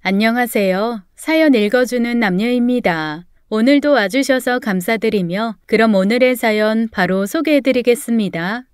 안녕하세요. 사연 읽어주는 남녀입니다. 오늘도 와주셔서 감사드리며 그럼 오늘의 사연 바로 소개해드리겠습니다.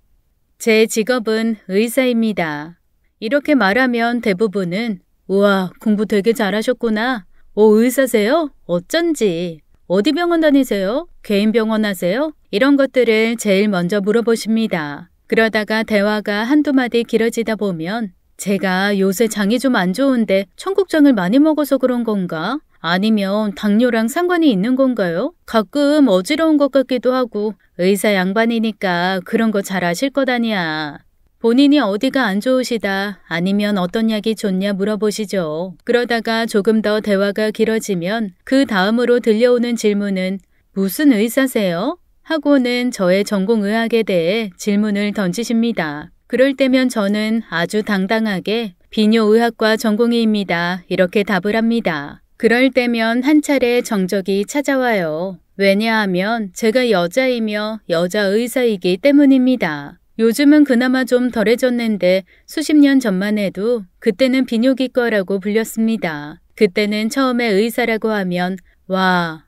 제 직업은 의사입니다. 이렇게 말하면 대부분은 우와, 공부 되게 잘하셨구나. 의사세요? 어쩐지. 어디 병원 다니세요? 개인 병원 하세요? 이런 것들을 제일 먼저 물어보십니다. 그러다가 대화가 한두 마디 길어지다 보면 제가 요새 장이 좀 안 좋은데 청국장을 많이 먹어서 그런 건가? 아니면 당뇨랑 상관이 있는 건가요? 가끔 어지러운 것 같기도 하고 의사 양반이니까 그런 거 잘 아실 것 아니야. 본인이 어디가 안 좋으시다 아니면 어떤 약이 좋냐 물어보시죠. 그러다가 조금 더 대화가 길어지면 그 다음으로 들려오는 질문은 무슨 의사세요? 하고는 저의 전공의학에 대해 질문을 던지십니다. 그럴 때면 저는 아주 당당하게 비뇨의학과 전공의입니다. 이렇게 답을 합니다. 그럴 때면 한 차례 정적이 찾아와요. 왜냐하면 제가 여자이며 여자 의사이기 때문입니다. 요즘은 그나마 좀 덜해졌는데 수십 년 전만 해도 그때는 비뇨기과라고 불렸습니다. 그때는 처음에 의사라고 하면 와,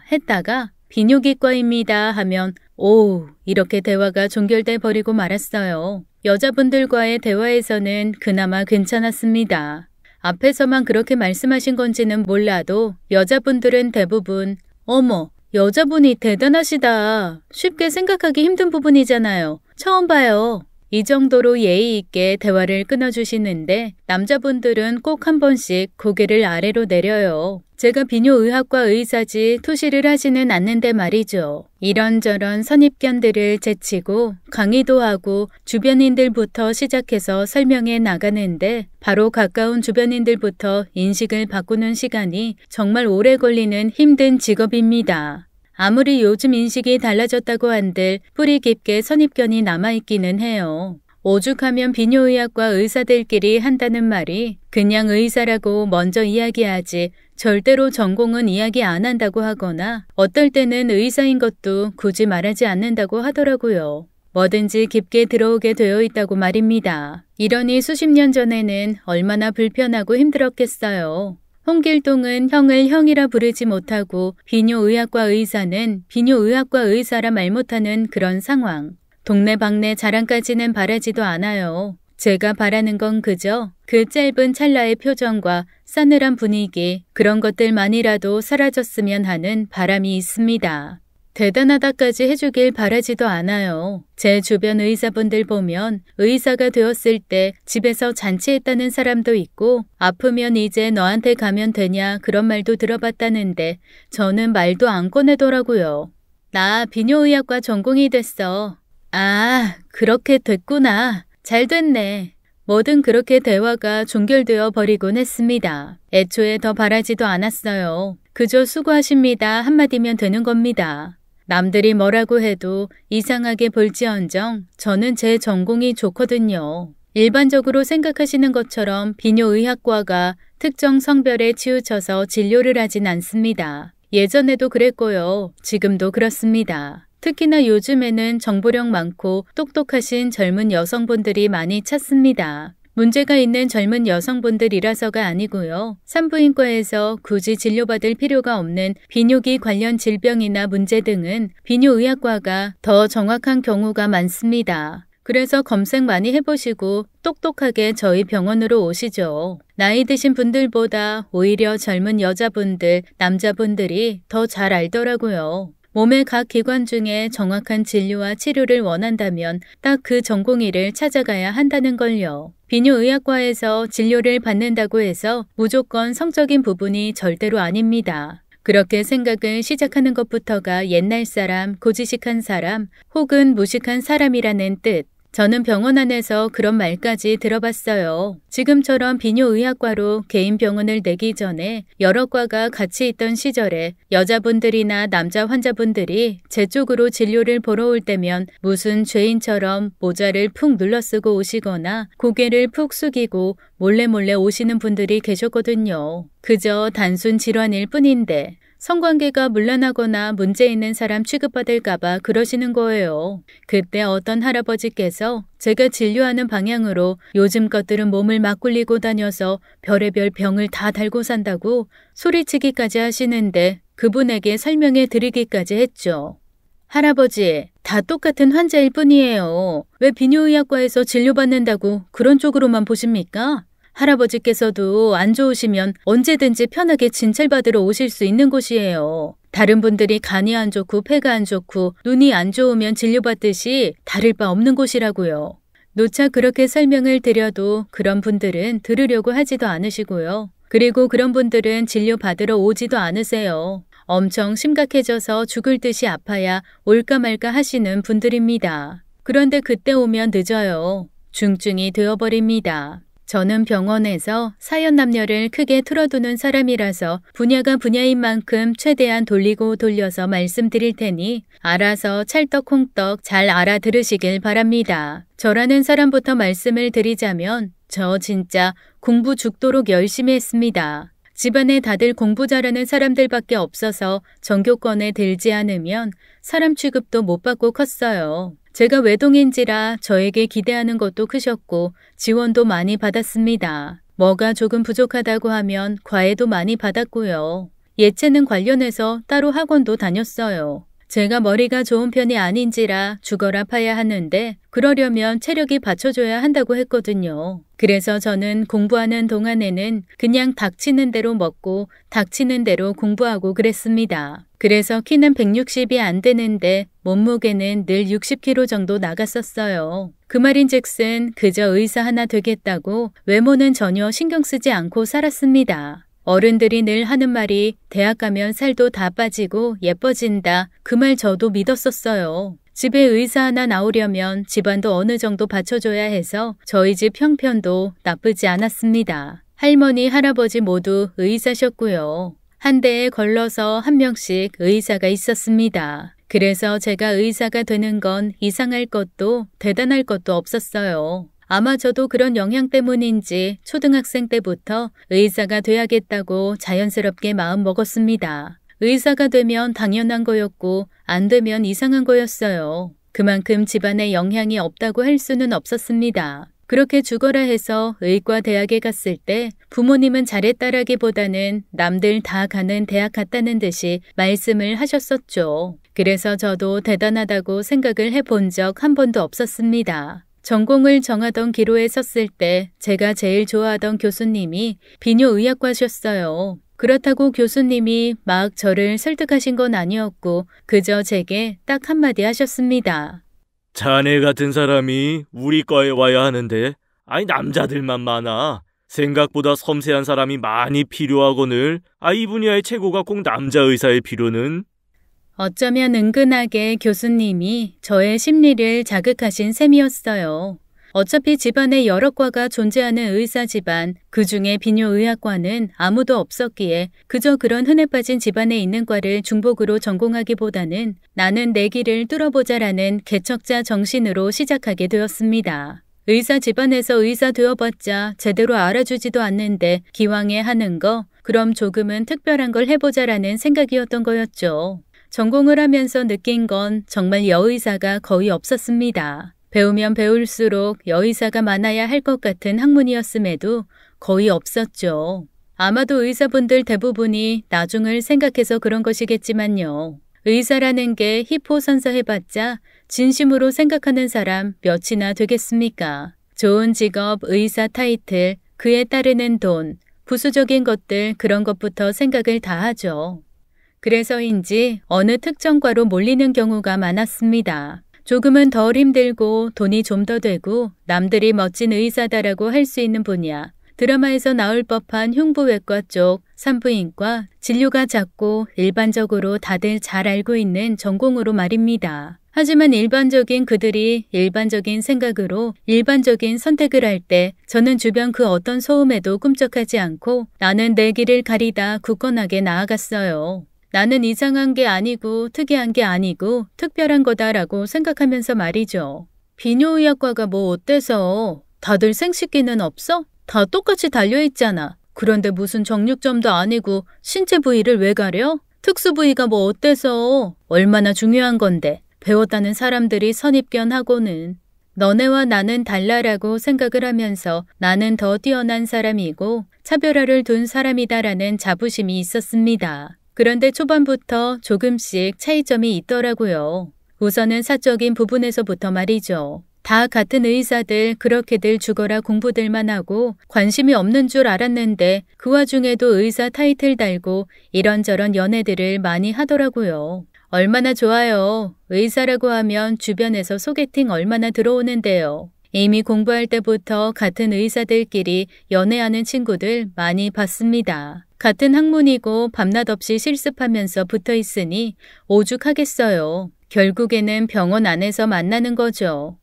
했다가 비뇨기과입니다 하면 오, 이렇게 대화가 종결돼 버리고 말았어요. 여자분들과의 대화에서는 그나마 괜찮았습니다. 앞에서만 그렇게 말씀하신 건지는 몰라도 여자분들은 대부분 어머, 여자분이 대단하시다. 쉽게 생각하기 힘든 부분이잖아요. 처음 봐요. 이 정도로 예의 있게 대화를 끊어주시는데 남자분들은 꼭 한 번씩 고개를 아래로 내려요. 제가 비뇨의학과 의사지 투시를 하지는 않는데 말이죠. 이런저런 선입견들을 제치고 강의도 하고 주변인들부터 시작해서 설명해 나가는데 바로 가까운 주변인들부터 인식을 바꾸는 시간이 정말 오래 걸리는 힘든 직업입니다. 아무리 요즘 인식이 달라졌다고 한들 뿌리 깊게 선입견이 남아있기는 해요. 오죽하면 비뇨의학과 의사들끼리 한다는 말이 그냥 의사라고 먼저 이야기하지 절대로 전공은 이야기 안 한다고 하거나 어떨 때는 의사인 것도 굳이 말하지 않는다고 하더라고요. 뭐든지 깊게 들어오게 되어 있다고 말입니다. 이러니 수십 년 전에는 얼마나 불편하고 힘들었겠어요. 홍길동은 형을 형이라 부르지 못하고 비뇨의학과 의사는 비뇨의학과 의사라 말 못하는 그런 상황. 동네방네 자랑까지는 바라지도 않아요. 제가 바라는 건 그저 그 짧은 찰나의 표정과 싸늘한 분위기 그런 것들만이라도 사라졌으면 하는 바람이 있습니다. 대단하다까지 해주길 바라지도 않아요. 제 주변 의사분들 보면 의사가 되었을 때 집에서 잔치했다는 사람도 있고 아프면 이제 너한테 가면 되냐 그런 말도 들어봤다는데 저는 말도 안 꺼내더라고요. 나 비뇨의학과 전공이 됐어. 아, 그렇게 됐구나. 잘 됐네. 뭐든 그렇게 대화가 종결되어 버리곤 했습니다. 애초에 더 바라지도 않았어요. 그저 수고하십니다 한마디면 되는 겁니다. 남들이 뭐라고 해도 이상하게 볼지언정 저는 제 전공이 좋거든요. 일반적으로 생각하시는 것처럼 비뇨의학과가 특정 성별에 치우쳐서 진료를 하진 않습니다. 예전에도 그랬고요. 지금도 그렇습니다. 특히나 요즘에는 정보력 많고 똑똑하신 젊은 여성분들이 많이 찾습니다. 문제가 있는 젊은 여성분들이라서가 아니고요. 산부인과에서 굳이 진료받을 필요가 없는 비뇨기 관련 질병이나 문제 등은 비뇨의학과가 더 정확한 경우가 많습니다. 그래서 검색 많이 해보시고 똑똑하게 저희 병원으로 오시죠. 나이 드신 분들보다 오히려 젊은 여자분들, 남자분들이 더 잘 알더라고요. 몸의 각 기관 중에 정확한 진료와 치료를 원한다면 딱 그 전공의를 찾아가야 한다는 걸요. 비뇨의학과에서 진료를 받는다고 해서 무조건 성적인 부분이 절대로 아닙니다. 그렇게 생각을 시작하는 것부터가 옛날 사람, 고지식한 사람, 혹은 무식한 사람이라는 뜻. 저는 병원 안에서 그런 말까지 들어봤어요. 지금처럼 비뇨의학과로 개인 병원을 내기 전에 여러 과가 같이 있던 시절에 여자분들이나 남자 환자분들이 제 쪽으로 진료를 보러 올 때면 무슨 죄인처럼 모자를 푹 눌러쓰고 오시거나 고개를 푹 숙이고 몰래 오시는 분들이 계셨거든요. 그저 단순 질환일 뿐인데 성관계가 문란하거나 문제 있는 사람 취급받을까봐 그러시는 거예요. 그때 어떤 할아버지께서 제가 진료하는 방향으로 요즘 것들은 몸을 막 굴리고 다녀서 별의별 병을 다 달고 산다고 소리치기까지 하시는데 그분에게 설명해 드리기까지 했죠. 할아버지, 다 똑같은 환자일 뿐이에요. 왜 비뇨의학과에서 진료받는다고 그런 쪽으로만 보십니까? 할아버지께서도 안 좋으시면 언제든지 편하게 진찰받으러 오실 수 있는 곳이에요. 다른 분들이 간이 안 좋고 폐가 안 좋고 눈이 안 좋으면 진료받듯이 다를 바 없는 곳이라고요. 누차 그렇게 설명을 드려도 그런 분들은 들으려고 하지도 않으시고요. 그리고 그런 분들은 진료받으러 오지도 않으세요. 엄청 심각해져서 죽을 듯이 아파야 올까 말까 하시는 분들입니다. 그런데 그때 오면 늦어요. 중증이 되어버립니다. 저는 병원에서 사연 남녀를 크게 틀어두는 사람이라서 분야가 분야인 만큼 최대한 돌리고 돌려서 말씀드릴 테니 알아서 찰떡콩떡 잘 알아들으시길 바랍니다. 저라는 사람부터 말씀을 드리자면 저 진짜 공부 죽도록 열심히 했습니다. 집안에 다들 공부 잘하는 사람들밖에 없어서 전교권에 들지 않으면 사람 취급도 못 받고 컸어요. 제가 외동인지라 저에게 기대하는 것도 크셨고 지원도 많이 받았습니다. 뭐가 조금 부족하다고 하면 과외도 많이 받았고요. 예체능 관련해서 따로 학원도 다녔어요. 제가 머리가 좋은 편이 아닌지라 죽어라 파야 하는데 그러려면 체력이 받쳐줘야 한다고 했거든요. 그래서 저는 공부하는 동안에는 그냥 닥치는 대로 먹고 닥치는 대로 공부하고 그랬습니다. 그래서 키는 160이 안 되는데 몸무게는 늘 60kg 정도 나갔었어요. 그 말인즉슨 그저 의사 하나 되겠다고 외모는 전혀 신경 쓰지 않고 살았습니다. 어른들이 늘 하는 말이 대학 가면 살도 다 빠지고 예뻐진다. 그 말 저도 믿었었어요. 집에 의사 하나 나오려면 집안도 어느 정도 받쳐줘야 해서 저희 집 형편도 나쁘지 않았습니다. 할머니, 할아버지 모두 의사셨고요. 한 대에 걸러서 한 명씩 의사가 있었습니다. 그래서 제가 의사가 되는 건 이상할 것도 대단할 것도 없었어요. 아마 저도 그런 영향 때문인지 초등학생 때부터 의사가 돼야겠다고 자연스럽게 마음 먹었습니다. 의사가 되면 당연한 거였고 안 되면 이상한 거였어요. 그만큼 집안에 영향이 없다고 할 수는 없었습니다. 그렇게 죽어라 해서 의과 대학에 갔을 때 부모님은 잘했다라기보다는 남들 다 가는 대학 갔다는 듯이 말씀을 하셨었죠. 그래서 저도 대단하다고 생각을 해본 적 한 번도 없었습니다. 전공을 정하던 기로에 섰을 때 제가 제일 좋아하던 교수님이 비뇨의학과셨어요. 그렇다고 교수님이 막 저를 설득하신 건 아니었고 그저 제게 딱 한마디 하셨습니다. 자네 같은 사람이 우리 과에 와야 하는데 아니 남자들만 많아. 생각보다 섬세한 사람이 많이 필요하거늘. 이 분야의 최고가 꼭 남자 의사일 필요는. 어쩌면 은근하게 교수님이 저의 심리를 자극하신 셈이었어요. 어차피 집안에 여러 과가 존재하는 의사 집안, 그중에 비뇨의학과는 아무도 없었기에 그저 그런 흔해 빠진 집안에 있는 과를 중복으로 전공하기보다는 나는 내 길을 뚫어보자라는 개척자 정신으로 시작하게 되었습니다. 의사 집안에서 의사 되어봤자 제대로 알아주지도 않는데 기왕에 하는 거, 그럼 조금은 특별한 걸 해보자라는 생각이었던 거였죠. 전공을 하면서 느낀 건 정말 여의사가 거의 없었습니다. 배우면 배울수록 여의사가 많아야 할 것 같은 학문이었음에도 거의 없었죠. 아마도 의사분들 대부분이 나중을 생각해서 그런 것이겠지만요. 의사라는 게 희포선서해봤자 진심으로 생각하는 사람 몇이나 되겠습니까? 좋은 직업, 의사 타이틀, 그에 따르는 돈, 부수적인 것들 그런 것부터 생각을 다 하죠. 그래서인지 어느 특정 과로 몰리는 경우가 많았습니다. 조금은 덜 힘들고 돈이 좀 더 되고 남들이 멋진 의사다라고 할 수 있는 분야, 드라마에서 나올 법한 흉부외과 쪽, 산부인과, 진료가 작고 일반적으로 다들 잘 알고 있는 전공으로 말입니다. 하지만 일반적인 그들이 일반적인 생각으로 일반적인 선택을 할 때 저는 주변 그 어떤 소음에도 꿈쩍하지 않고 나는 내 길을 가리다 굳건하게 나아갔어요. 나는 이상한 게 아니고 특이한 게 아니고 특별한 거다라고 생각하면서 말이죠. 비뇨의학과가 뭐 어때서? 다들 생식기는 없어? 다 똑같이 달려있잖아. 그런데 무슨 정육점도 아니고 신체 부위를 왜 가려? 특수 부위가 뭐 어때서? 얼마나 중요한 건데. 배웠다는 사람들이 선입견하고는. 너네와 나는 달라라고 생각을 하면서 나는 더 뛰어난 사람이고 차별화를 둔 사람이다라는 자부심이 있었습니다. 그런데 초반부터 조금씩 차이점이 있더라고요. 우선은 사적인 부분에서부터 말이죠. 다 같은 의사들 그렇게들 죽어라 공부들만 하고 관심이 없는 줄 알았는데 그 와중에도 의사 타이틀 달고 이런저런 연애들을 많이 하더라고요. 얼마나 좋아요. 의사라고 하면 주변에서 소개팅 얼마나 들어오는데요. 이미 공부할 때부터 같은 의사들끼리 연애하는 친구들 많이 봤습니다. 같은 학문이고 밤낮 없이 실습하면서 붙어 있으니 오죽하겠어요. 결국에는 병원 안에서 만나는 거죠.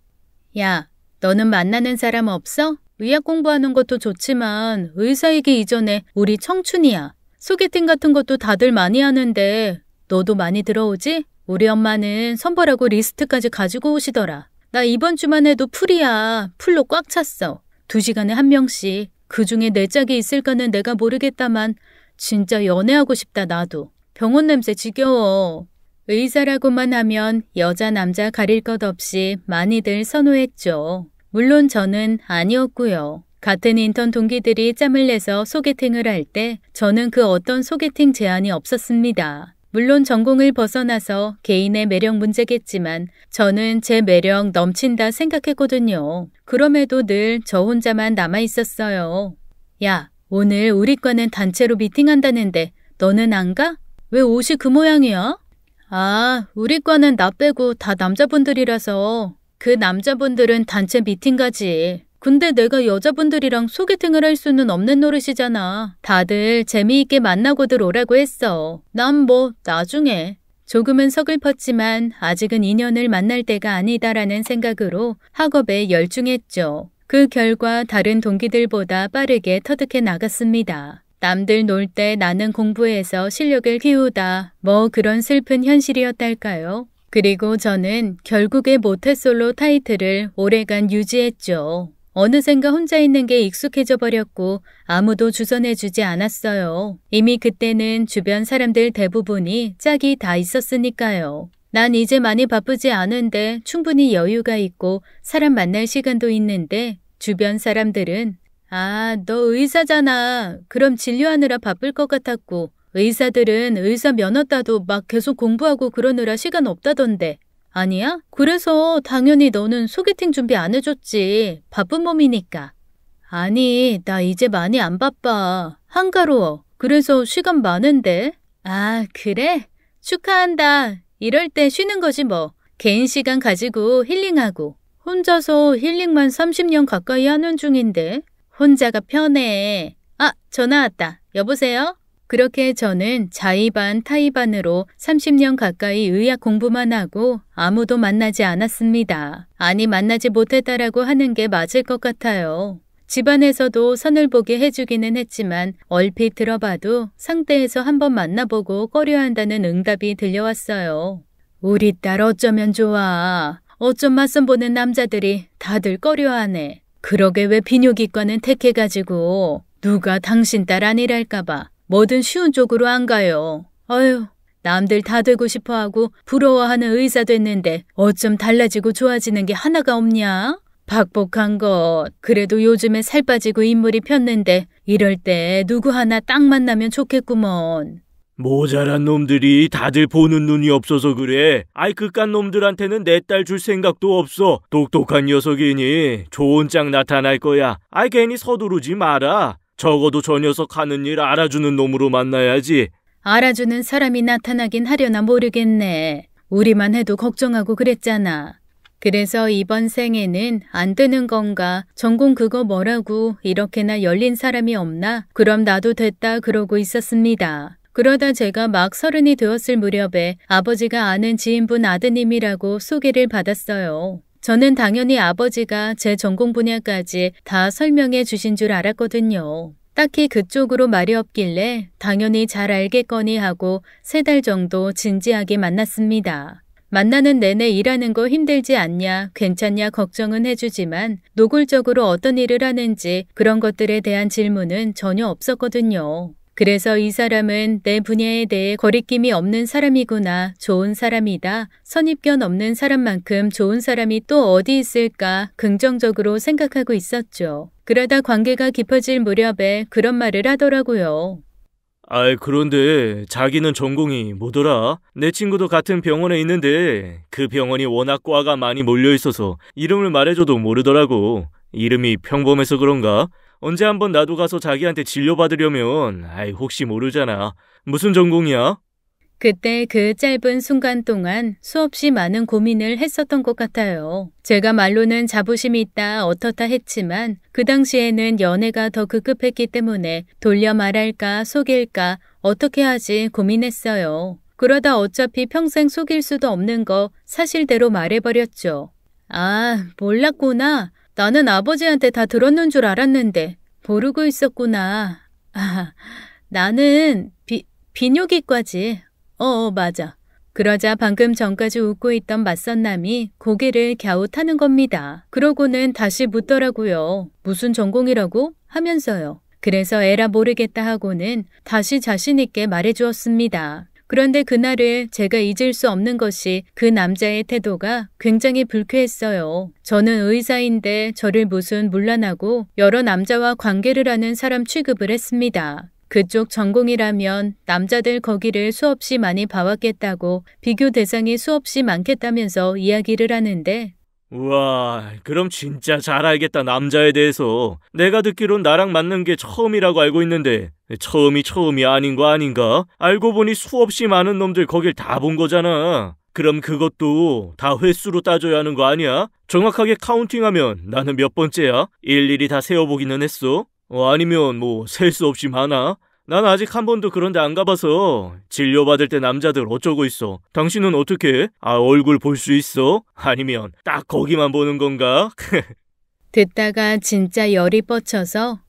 야, 너는 만나는 사람 없어? 의학 공부하는 것도 좋지만 의사이기 이전에 우리 청춘이야. 소개팅 같은 것도 다들 많이 하는데 너도 많이 들어오지? 우리 엄마는 선보라고 리스트까지 가지고 오시더라. 나 이번 주만 해도 풀이야. 풀로 꽉 찼어. 2시간에 1명씩. 그중에 내 짝이 있을까는 내가 모르겠다만 진짜 연애하고 싶다 나도. 병원 냄새 지겨워. 의사라고만 하면 여자 남자 가릴 것 없이 많이들 선호했죠. 물론 저는 아니었고요. 같은 인턴 동기들이 짬을 내서 소개팅을 할 때 저는 그 어떤 소개팅 제한이 없었습니다. 물론 전공을 벗어나서 개인의 매력 문제겠지만 저는 제 매력 넘친다 생각했거든요. 그럼에도 늘 저 혼자만 남아 있었어요. 야, 오늘 우리 과는 단체로 미팅한다는데 너는 안 가? 왜 옷이 그 모양이야? 아, 우리 과는 나 빼고 다 남자분들이라서 그 남자분들은 단체 미팅 가지. 근데 내가 여자분들이랑 소개팅을 할 수는 없는 노릇이잖아. 다들 재미있게 만나고들 오라고 했어. 난 뭐 나중에. 조금은 서글펐지만 아직은 인연을 만날 때가 아니다라는 생각으로 학업에 열중했죠. 그 결과 다른 동기들보다 빠르게 터득해 나갔습니다. 남들 놀 때 나는 공부해서 실력을 키우다. 뭐 그런 슬픈 현실이었달까요? 그리고 저는 결국에 모태솔로 타이틀을 오래간 유지했죠. 어느샌가 혼자 있는 게 익숙해져 버렸고 아무도 주선해주지 않았어요. 이미 그때는 주변 사람들 대부분이 짝이 다 있었으니까요. 난 이제 많이 바쁘지 않은데 충분히 여유가 있고 사람 만날 시간도 있는데 주변 사람들은 아, 너 의사잖아. 그럼 진료하느라 바쁠 것 같았고 의사들은 의사 면허 따도 막 계속 공부하고 그러느라 시간 없다던데. 아니야? 그래서 당연히 너는 소개팅 준비 안 해줬지. 바쁜 몸이니까. 아니, 나 이제 많이 안 바빠. 한가로워. 그래서 시간 많은데. 아, 그래? 축하한다. 이럴 때 쉬는 거지 뭐. 개인 시간 가지고 힐링하고. 혼자서 힐링만 30년 가까이 하는 중인데. 혼자가 편해. 아, 전화 왔다. 여보세요? 그렇게 저는 자의반 타의반으로 30년 가까이 의학 공부만 하고 아무도 만나지 않았습니다. 아니 만나지 못했다라고 하는 게 맞을 것 같아요. 집안에서도 선을 보게 해주기는 했지만 얼핏 들어봐도 상대에서 한번 만나보고 꺼려한다는 응답이 들려왔어요. 우리 딸 어쩌면 좋아. 어쩜 맞선 보는 남자들이 다들 꺼려하네. 그러게 왜 비뇨기과는 택해가지고 누가 당신 딸 아니랄까봐. 뭐든 쉬운 쪽으로 안 가요. 어휴, 남들 다 되고 싶어하고 부러워하는 의사 됐는데 어쩜 달라지고 좋아지는 게 하나가 없냐? 박복한 것. 그래도 요즘에 살 빠지고 인물이 폈는데 이럴 때 누구 하나 딱 만나면 좋겠구먼. 모자란 놈들이 다들 보는 눈이 없어서 그래. 아이 그깟 놈들한테는 내 딸 줄 생각도 없어. 똑똑한 녀석이니 좋은 짝 나타날 거야. 아이 괜히 서두르지 마라. 적어도 저 녀석 하는 일 알아주는 놈으로 만나야지. 알아주는 사람이 나타나긴 하려나 모르겠네. 우리만 해도 걱정하고 그랬잖아. 그래서 이번 생에는 안 되는 건가? 전공 그거 뭐라고 이렇게나 열린 사람이 없나? 그럼 나도 됐다 그러고 있었습니다. 그러다 제가 막 30이 되었을 무렵에 아버지가 아는 지인분 아드님이라고 소개를 받았어요. 저는 당연히 아버지가 제 전공 분야까지 다 설명해 주신 줄 알았거든요. 딱히 그쪽으로 말이 없길래 당연히 잘 알겠거니 하고 3달 정도 진지하게 만났습니다. 만나는 내내 일하는 거 힘들지 않냐, 괜찮냐 걱정은 해주지만 노골적으로 어떤 일을 하는지 그런 것들에 대한 질문은 전혀 없었거든요. 그래서 이 사람은 내 분야에 대해 거리낌이 없는 사람이구나, 좋은 사람이다, 선입견 없는 사람만큼 좋은 사람이 또 어디 있을까 긍정적으로 생각하고 있었죠. 그러다 관계가 깊어질 무렵에 그런 말을 하더라고요. 그런데 자기는 전공이 뭐더라? 내 친구도 같은 병원에 있는데 그 병원이 워낙 과가 많이 몰려있어서 이름을 말해줘도 모르더라고. 이름이 평범해서 그런가? 언제 한번 나도 가서 자기한테 진료받으려면 혹시 모르잖아. 무슨 전공이야? 그때 그 짧은 순간 동안 수없이 많은 고민을 했었던 것 같아요. 제가 말로는 자부심이 있다 어떻다 했지만 그 당시에는 연애가 더 급급했기 때문에 돌려 말할까 속일까 어떻게 하지 고민했어요. 그러다 어차피 평생 속일 수도 없는 거 사실대로 말해버렸죠. 몰랐구나. 나는 아버지한테 다 들었는 줄 알았는데 모르고 있었구나. 나는 비뇨기과지. 맞아. 그러자 방금 전까지 웃고 있던 맞선남이 고개를 갸웃하는 겁니다. 그러고는 다시 묻더라고요. 무슨 전공이라고? 하면서요. 그래서 에라 모르겠다 하고는 다시 자신 있게 말해주었습니다. 그런데 그날을 제가 잊을 수 없는 것이 그 남자의 태도가 굉장히 불쾌했어요. 저는 의사인데 저를 무슨 문란하고 여러 남자와 관계를 하는 사람 취급을 했습니다. 그쪽 전공이라면 남자들 거기를 수없이 많이 봐왔겠다고 비교 대상이 수없이 많겠다면서 이야기를 하는데 우와, 그럼 진짜 잘 알겠다, 남자에 대해서. 내가 듣기론 나랑 맞는 게 처음이라고 알고 있는데 처음이 아닌 거 아닌가? 알고 보니 수없이 많은 놈들 거길 다 본 거잖아. 그럼 그것도 다 횟수로 따져야 하는 거 아니야? 정확하게 카운팅하면 나는 몇 번째야? 일일이 다 세어보기는 했어? 아니면 셀 수 없이 많아? 난 아직 한 번도 그런 데 안 가봐서 진료받을 때 남자들 어쩌고 있어? 당신은 어떻게 해? 얼굴 볼 수 있어? 아니면 딱 거기만 보는 건가? 듣다가 진짜 열이 뻗쳐서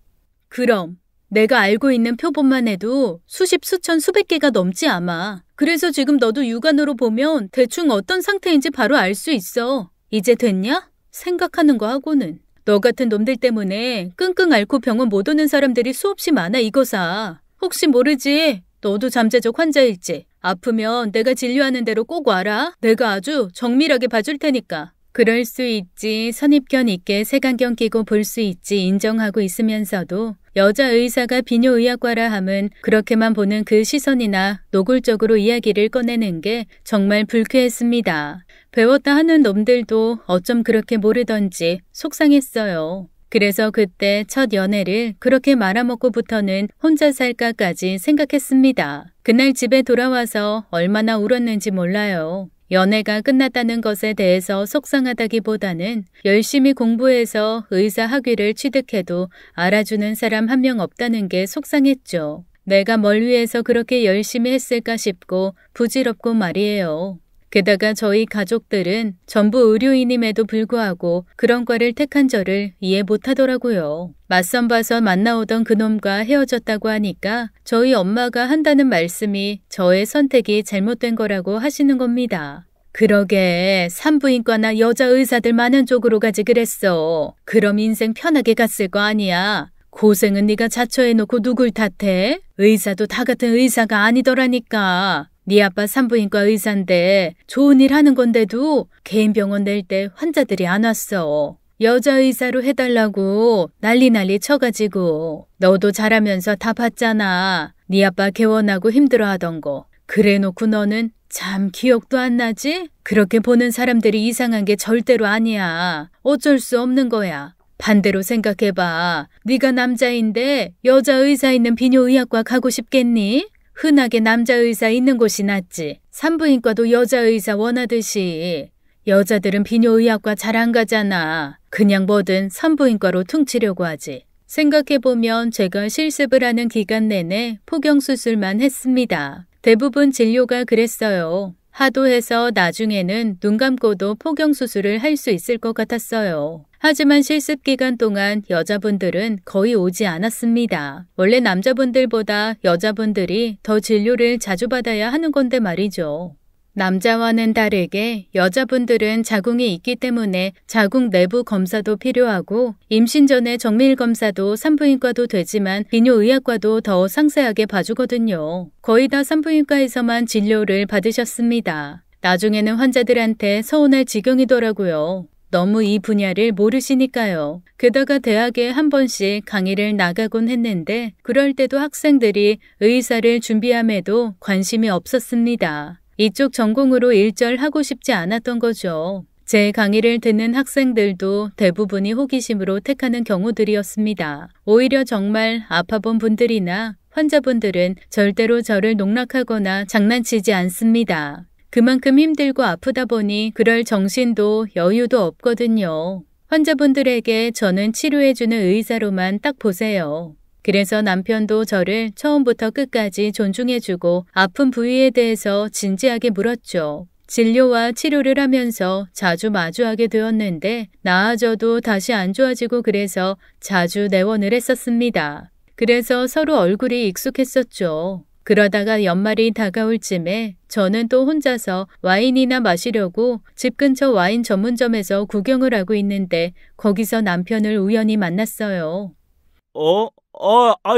그럼 내가 알고 있는 표본만 해도 수십, 수천, 수백 개가 넘지 아마. 그래서 지금 너도 육안으로 보면 대충 어떤 상태인지 바로 알 수 있어. 이제 됐냐? 생각하는 거 하고는. 너 같은 놈들 때문에 끙끙 앓고 병원 못 오는 사람들이 수없이 많아 이거사. 혹시 모르지? 너도 잠재적 환자일지. 아프면 내가 진료하는 대로 꼭 와라. 내가 아주 정밀하게 봐줄 테니까. 그럴 수 있지. 선입견 있게 색안경 끼고 볼 수 있지. 인정하고 있으면서도 여자 의사가 비뇨의학과라 함은 그렇게만 보는 그 시선이나 노골적으로 이야기를 꺼내는 게 정말 불쾌했습니다. 배웠다 하는 놈들도 어쩜 그렇게 모르던지 속상했어요. 그래서 그때 첫 연애를 그렇게 말아먹고부터는 혼자 살까까지 생각했습니다. 그날 집에 돌아와서 얼마나 울었는지 몰라요. 연애가 끝났다는 것에 대해서 속상하다기보다는 열심히 공부해서 의사 학위를 취득해도 알아주는 사람 한 명 없다는 게 속상했죠. 내가 뭘 위해서 그렇게 열심히 했을까 싶고 부질없고 말이에요. 게다가 저희 가족들은 전부 의료인임에도 불구하고 그런 과를 택한 저를 이해 못하더라고요. 맞선 봐서 만나오던 그놈과 헤어졌다고 하니까 저희 엄마가 한다는 말씀이 저의 선택이 잘못된 거라고 하시는 겁니다. 그러게 산부인과나 여자 의사들 많은 쪽으로 가지 그랬어. 그럼 인생 편하게 갔을 거 아니야. 고생은 네가 자처해놓고 누굴 탓해? 의사도 다 같은 의사가 아니더라니까. 네 아빠 산부인과 의사인데 좋은 일 하는 건데도 개인 병원 낼 때 환자들이 안 왔어. 여자 의사로 해달라고 난리 쳐가지고. 너도 잘하면서 다 봤잖아. 네 아빠 개원하고 힘들어하던 거. 그래놓고 너는 참 기억도 안 나지? 그렇게 보는 사람들이 이상한 게 절대로 아니야. 어쩔 수 없는 거야. 반대로 생각해봐. 네가 남자인데 여자 의사 있는 비뇨의학과 가고 싶겠니? 흔하게 남자 의사 있는 곳이 낫지. 산부인과도 여자 의사 원하듯이. 여자들은 비뇨의학과 잘 안 가잖아. 그냥 뭐든 산부인과로 퉁치려고 하지. 생각해보면 제가 실습을 하는 기간 내내 포경수술만 했습니다. 대부분 진료가 그랬어요. 하도 해서 나중에는 눈 감고도 포경수술을 할 수 있을 것 같았어요. 하지만 실습 기간 동안 여자분들은 거의 오지 않았습니다. 원래 남자분들보다 여자분들이 더 진료를 자주 받아야 하는 건데 말이죠. 남자와는 다르게 여자분들은 자궁이 있기 때문에 자궁 내부 검사도 필요하고 임신 전에 정밀 검사도 산부인과도 되지만 비뇨의학과도 더 상세하게 봐주거든요. 거의 다 산부인과에서만 진료를 받으셨습니다. 나중에는 환자들한테 서운할 지경이더라고요. 너무 이 분야를 모르시니까요. 게다가 대학에 한 번씩 강의를 나가곤 했는데 그럴 때도 학생들이 의사를 준비함에도 관심이 없었습니다. 이쪽 전공으로 일절하고 싶지 않았던 거죠. 제 강의를 듣는 학생들도 대부분이 호기심으로 택하는 경우들이었습니다. 오히려 정말 아파본 분들이나 환자분들은 절대로 저를 농락하거나 장난치지 않습니다. 그만큼 힘들고 아프다 보니 그럴 정신도 여유도 없거든요. 환자분들에게 저는 치료해주는 의사로만 딱 보세요. 그래서 남편도 저를 처음부터 끝까지 존중해주고 아픈 부위에 대해서 진지하게 물었죠. 진료와 치료를 하면서 자주 마주하게 되었는데 나아져도 다시 안 좋아지고 그래서 자주 내원을 했었습니다. 그래서 서로 얼굴이 익숙했었죠. 그러다가 연말이 다가올 쯤에 저는 또 혼자서 와인이나 마시려고 집 근처 와인 전문점에서 구경을 하고 있는데 거기서 남편을 우연히 만났어요.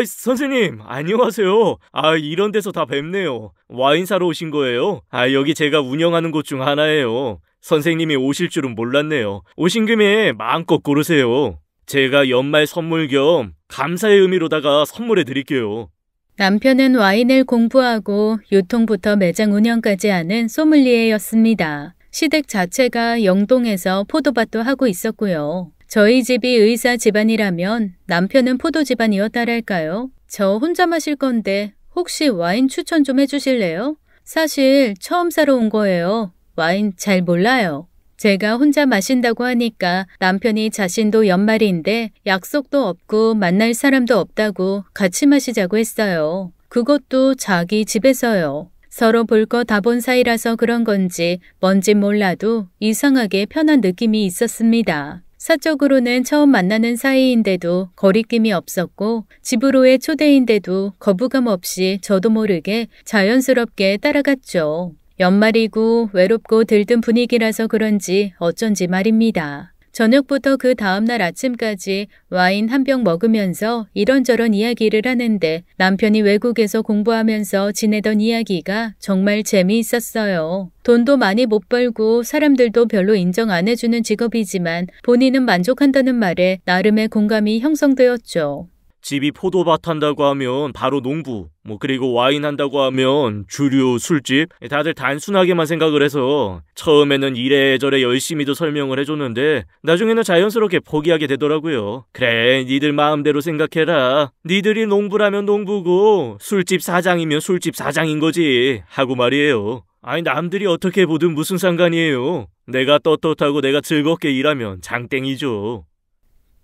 선생님, 안녕하세요. 이런 데서 다 뵙네요. 와인 사러 오신 거예요? 여기 제가 운영하는 곳 중 하나예요. 선생님이 오실 줄은 몰랐네요. 오신 김에 마음껏 고르세요. 제가 연말 선물 겸 감사의 의미로다가 선물해 드릴게요. 남편은 와인을 공부하고 유통부터 매장 운영까지 하는 소믈리에였습니다. 시댁 자체가 영동에서 포도밭도 하고 있었고요. 저희 집이 의사 집안이라면 남편은 포도 집안이었다랄까요? 저 혼자 마실 건데 혹시 와인 추천 좀 해주실래요? 사실 처음 사러 온 거예요. 와인 잘 몰라요. 제가 혼자 마신다고 하니까 남편이 자신도 연말인데 약속도 없고 만날 사람도 없다고 같이 마시자고 했어요. 그것도 자기 집에서요. 서로 볼 거 다 본 사이라서 그런 건지 뭔진 몰라도 이상하게 편한 느낌이 있었습니다. 사적으로는 처음 만나는 사이인데도 거리낌이 없었고 집으로의 초대인데도 거부감 없이 저도 모르게 자연스럽게 따라갔죠. 연말이고 외롭고 들뜬 분위기라서 그런지 어쩐지 말입니다. 저녁부터 그 다음날 아침까지 와인 한 병 먹으면서 이런저런 이야기를 하는데 남편이 외국에서 공부하면서 지내던 이야기가 정말 재미있었어요. 돈도 많이 못 벌고 사람들도 별로 인정 안 해주는 직업이지만 본인은 만족한다는 말에 나름의 공감이 형성되었죠. 집이 포도밭 한다고 하면 바로 농부, 그리고 와인 한다고 하면 주류 술집, 다들 단순하게만 생각을 해서 처음에는 이래저래 열심히도 설명을 해줬는데 나중에는 자연스럽게 포기하게 되더라고요. 그래, 니들 마음대로 생각해라. 니들이 농부라면 농부고 술집 사장이면 술집 사장인 거지 하고 말이에요. 남들이 어떻게 보든 무슨 상관이에요. 내가 떳떳하고 내가 즐겁게 일하면 장땡이죠.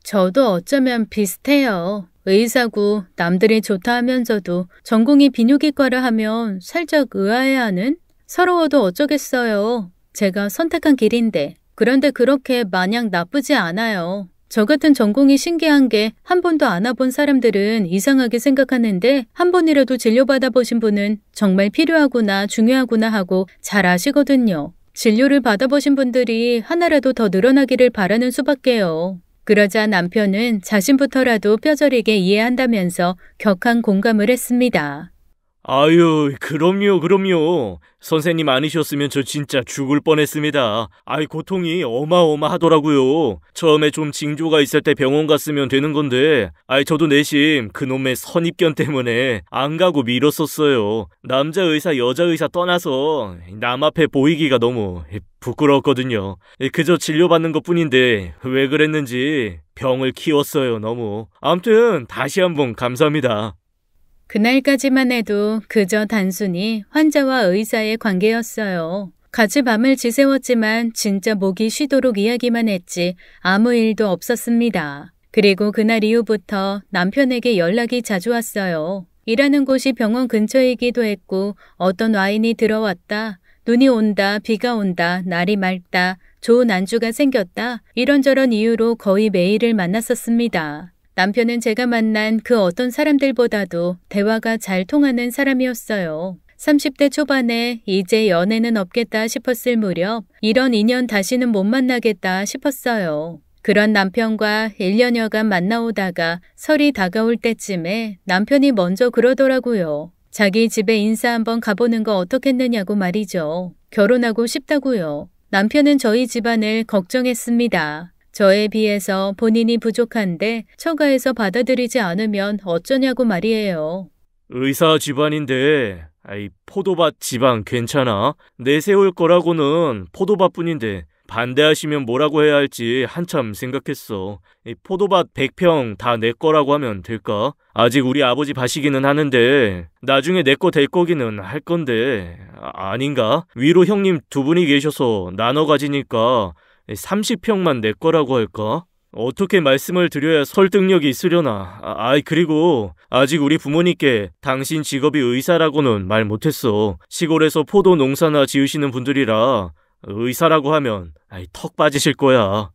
저도 어쩌면 비슷해요. 의사고 남들이 좋다 하면서도 전공이 비뇨기과라 하면 살짝 의아해하는? 서러워도 어쩌겠어요. 제가 선택한 길인데. 그런데 그렇게 마냥 나쁘지 않아요. 저 같은 전공이 신기한 게 한 번도 안 와본 사람들은 이상하게 생각하는데 한 번이라도 진료받아 보신 분은 정말 필요하구나 중요하구나 하고 잘 아시거든요. 진료를 받아보신 분들이 하나라도 더 늘어나기를 바라는 수밖에요. 그러자 남편은 자신부터라도 뼈저리게 이해한다면서 격한 공감을 했습니다. 그럼요. 선생님 아니셨으면 저 진짜 죽을 뻔했습니다. 고통이 어마어마하더라고요. 처음에 좀 징조가 있을 때 병원 갔으면 되는 건데, 저도 내심 그놈의 선입견 때문에 안 가고 미뤘었어요. 남자 의사, 여자 의사 떠나서 남 앞에 보이기가 너무 부끄러웠거든요. 그저 진료받는 것 뿐인데 왜 그랬는지 병을 키웠어요, 너무. 아무튼 다시 한번 감사합니다. 그날까지만 해도 그저 단순히 환자와 의사의 관계였어요. 같이 밤을 지새웠지만 진짜 목이 쉬도록 이야기만 했지 아무 일도 없었습니다. 그리고 그날 이후부터 남편에게 연락이 자주 왔어요. 일하는 곳이 병원 근처이기도 했고 어떤 와인이 들어왔다, 눈이 온다, 비가 온다, 날이 맑다, 좋은 안주가 생겼다, 이런저런 이유로 거의 매일을 만났었습니다. 남편은 제가 만난 그 어떤 사람들보다도 대화가 잘 통하는 사람이었어요. 30대 초반에 이제 연애는 없겠다 싶었을 무렵 이런 인연 다시는 못 만나겠다 싶었어요. 그런 남편과 1년여간 만나오다가 설이 다가올 때쯤에 남편이 먼저 그러더라고요. 자기 집에 인사 한번 가보는 거 어떻겠느냐고 말이죠. 결혼하고 싶다고요. 남편은 저희 집안을 걱정했습니다. 저에 비해서 본인이 부족한데 처가에서 받아들이지 않으면 어쩌냐고 말이에요. 의사 집안인데 포도밭 집안 괜찮아? 내세울 거라고는 포도밭뿐인데 반대하시면 뭐라고 해야 할지 한참 생각했어. 포도밭 100평 다 내 거라고 하면 될까? 아직 우리 아버지 밭이기는 하는데 나중에 내 거 될 거기는 할 건데 아닌가? 위로 형님 두 분이 계셔서 나눠 가지니까 30평만 내 거라고 할까? 어떻게 말씀을 드려야 설득력이 있으려나. 그리고 아직 우리 부모님께 당신 직업이 의사라고는 말 못했어. 시골에서 포도 농사나 지으시는 분들이라 의사라고 하면 턱 빠지실 거야.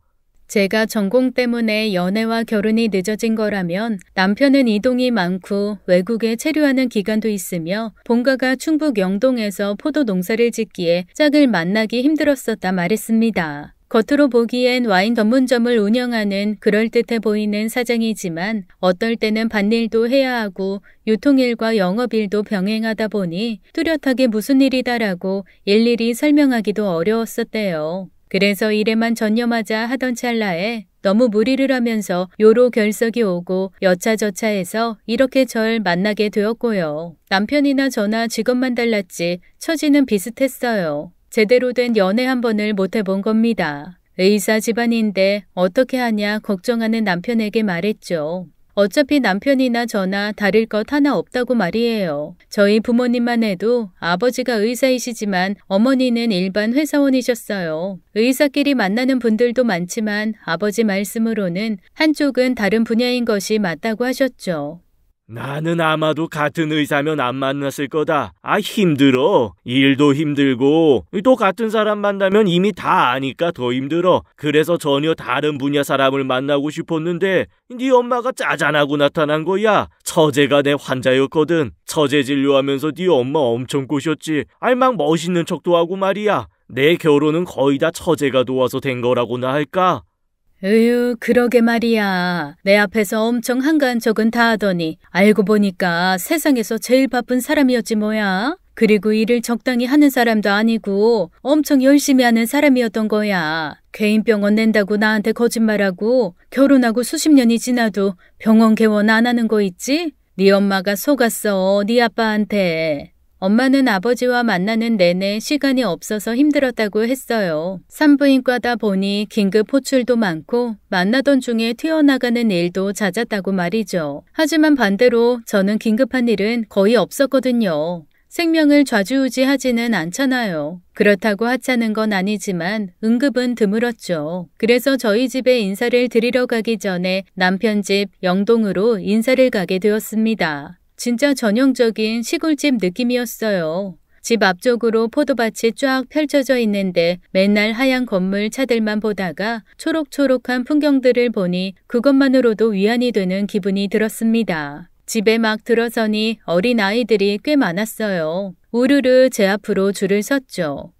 제가 전공 때문에 연애와 결혼이 늦어진 거라면 남편은 이동이 많고 외국에 체류하는 기간도 있으며 본가가 충북 영동에서 포도 농사를 짓기에 짝을 만나기 힘들었었다 말했습니다. 겉으로 보기엔 와인 전문점을 운영하는 그럴듯해 보이는 사장이지만 어떨 때는 밭일도 해야 하고 유통일과 영업일도 병행하다 보니 뚜렷하게 무슨 일이다라고 일일이 설명하기도 어려웠었대요. 그래서 일에만 전념하자 하던 찰나에 너무 무리를 하면서 요로 결석이 오고 여차저차해서 이렇게 절 만나게 되었고요. 남편이나 저나 직업만 달랐지 처지는 비슷했어요. 제대로 된 연애 한 번을 못 해본 겁니다. 의사 집안인데 어떻게 하냐 걱정하는 남편에게 말했죠. 어차피 남편이나 저나 다를 것 하나 없다고 말이에요. 저희 부모님만 해도 아버지가 의사이시지만 어머니는 일반 회사원이셨어요. 의사끼리 만나는 분들도 많지만 아버지 말씀으로는 한쪽은 다른 분야인 것이 맞다고 하셨죠. 나는 아마도 같은 의사면 안 만났을 거다. 힘들어. 일도 힘들고 또 같은 사람 만나면 이미 다 아니까 더 힘들어. 그래서 전혀 다른 분야 사람을 만나고 싶었는데 네 엄마가 짜잔하고 나타난 거야. 처제가 내 환자였거든. 처제 진료하면서 네 엄마 엄청 꼬셨지. 막 멋있는 척도 하고 말이야. 내 결혼은 거의 다 처제가 도와서 된 거라고나 할까? 그러게 말이야. 내 앞에서 엄청 한가한 척은 다 하더니 알고 보니까 세상에서 제일 바쁜 사람이었지 뭐야. 그리고 일을 적당히 하는 사람도 아니고 엄청 열심히 하는 사람이었던 거야. 개인병원 낸다고 나한테 거짓말하고 결혼하고 수십 년이 지나도 병원 개원 안 하는 거 있지? 네 엄마가 속았어, 네 아빠한테. 엄마는 아버지와 만나는 내내 시간이 없어서 힘들었다고 했어요. 산부인과다 보니 긴급 호출도 많고 만나던 중에 튀어나가는 일도 잦았다고 말이죠. 하지만 반대로 저는 긴급한 일은 거의 없었거든요. 생명을 좌지우지하지는 않잖아요. 그렇다고 하찮은 건 아니지만 응급은 드물었죠. 그래서 저희 집에 인사를 드리러 가기 전에 남편 집 영동으로 인사를 가게 되었습니다. 진짜 전형적인 시골집 느낌이었어요. 집 앞쪽으로 포도밭이 쫙 펼쳐져 있는데 맨날 하얀 건물 차들만 보다가 초록초록한 풍경들을 보니 그것만으로도 위안이 되는 기분이 들었습니다. 집에 막 들어서니 어린 아이들이 꽤 많았어요. 우르르 제 앞으로 줄을 섰죠.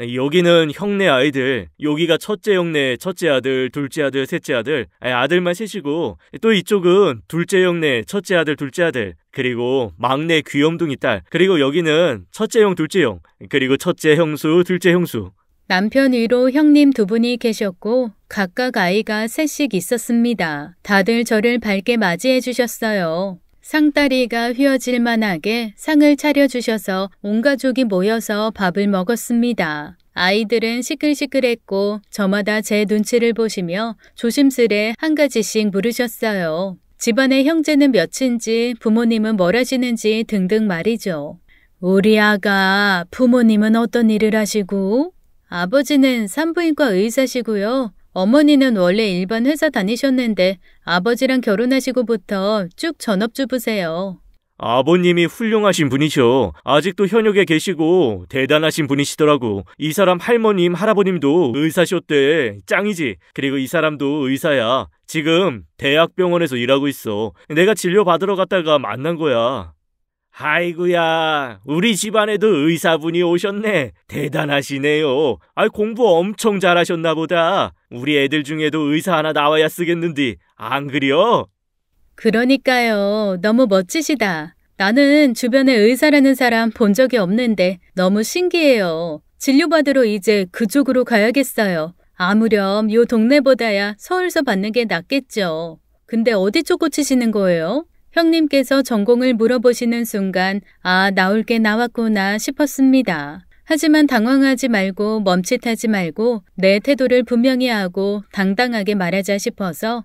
여기는 형네 아이들. 여기가 첫째 형네, 첫째 아들, 둘째 아들, 셋째 아들. 아들만 셋이고 또 이쪽은 둘째 형네, 첫째 아들, 둘째 아들. 그리고 막내 귀염둥이 딸. 그리고 여기는 첫째 형, 둘째 형. 그리고 첫째 형수, 둘째 형수. 남편 위로 형님 두 분이 계셨고 각각 아이가 셋씩 있었습니다. 다들 저를 밝게 맞이해 주셨어요. 상다리가 휘어질 만하게 상을 차려주셔서 온 가족이 모여서 밥을 먹었습니다. 아이들은 시끌시끌했고 저마다 제 눈치를 보시며 조심스레 한 가지씩 물으셨어요. 집안의 형제는 몇인지 부모님은 뭘 하시는지 등등 말이죠. 우리 아가 부모님은 어떤 일을 하시고? 아버지는 산부인과 의사시고요. 어머니는 원래 일반 회사 다니셨는데 아버지랑 결혼하시고부터 쭉 전업주부세요. 아버님이 훌륭하신 분이셔. 아직도 현역에 계시고 대단하신 분이시더라고. 이 사람 할머님, 할아버님도 의사셨대. 짱이지. 그리고 이 사람도 의사야. 지금 대학병원에서 일하고 있어. 내가 진료받으러 갔다가 만난 거야. 아이고야, 우리 집안에도 의사분이 오셨네. 대단하시네요. 공부 엄청 잘하셨나 보다. 우리 애들 중에도 의사 하나 나와야 쓰겠는데, 안 그려? 그러니까요. 너무 멋지시다. 나는 주변에 의사라는 사람 본 적이 없는데 너무 신기해요. 진료받으러 이제 그쪽으로 가야겠어요. 아무렴 요 동네보다야 서울서 받는 게 낫겠죠. 근데 어디 쪽 고치시는 거예요? 형님께서 전공을 물어보시는 순간 나올 게 나왔구나 싶었습니다. 하지만 당황하지 말고 멈칫하지 말고 내 태도를 분명히 하고 당당하게 말하자 싶어서